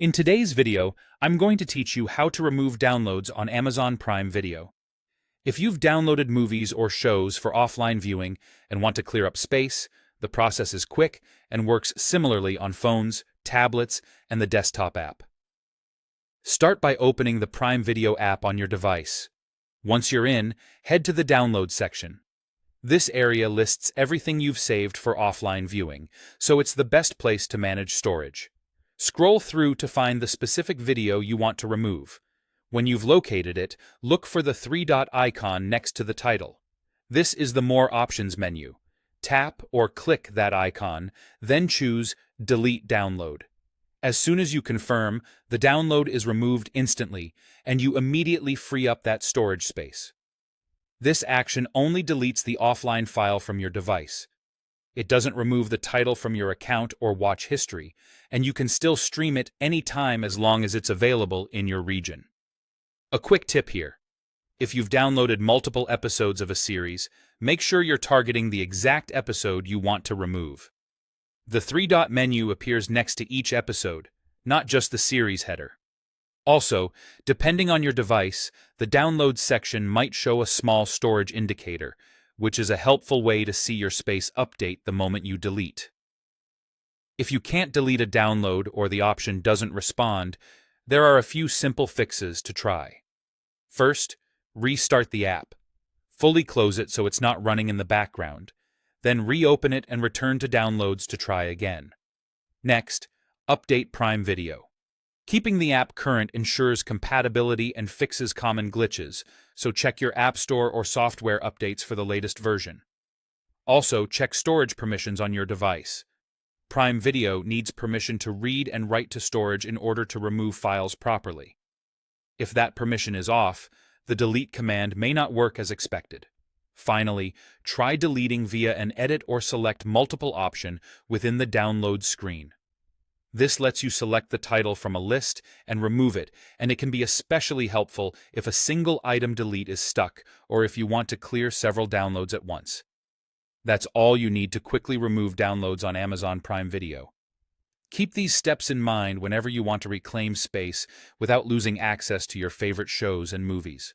In today's video, I'm going to teach you how to remove downloads on Amazon Prime Video. If you've downloaded movies or shows for offline viewing and want to clear up space, the process is quick and works similarly on phones, tablets, and the desktop app. Start by opening the Prime Video app on your device. Once you're in, head to the Download section. This area lists everything you've saved for offline viewing, so it's the best place to manage storage. Scroll through to find the specific video you want to remove. When you've located it, look for the three-dot icon next to the title. This is the More Options menu. Tap or click that icon, then choose Delete Download. As soon as you confirm, the download is removed instantly, and you immediately free up that storage space. This action only deletes the offline file from your device. It doesn't remove the title from your account or watch history, and you can still stream it anytime as long as it's available in your region. A quick tip here. If you've downloaded multiple episodes of a series, make sure you're targeting the exact episode you want to remove. The three-dot menu appears next to each episode, not just the series header. Also, depending on your device, the Downloads section might show a small storage indicator, which is a helpful way to see your space update the moment you delete. If you can't delete a download or the option doesn't respond, there are a few simple fixes to try. First, restart the app. Fully close it so it's not running in the background. Then reopen it and return to Downloads to try again. Next, update Prime Video. Keeping the app current ensures compatibility and fixes common glitches, so check your App Store or software updates for the latest version. Also, check storage permissions on your device. Prime Video needs permission to read and write to storage in order to remove files properly. If that permission is off, the delete command may not work as expected. Finally, try deleting via an edit or select multiple option within the download screen. This lets you select the title from a list and remove it, and it can be especially helpful if a single item delete is stuck or if you want to clear several downloads at once. That's all you need to quickly remove downloads on Amazon Prime Video. Keep these steps in mind whenever you want to reclaim space without losing access to your favorite shows and movies.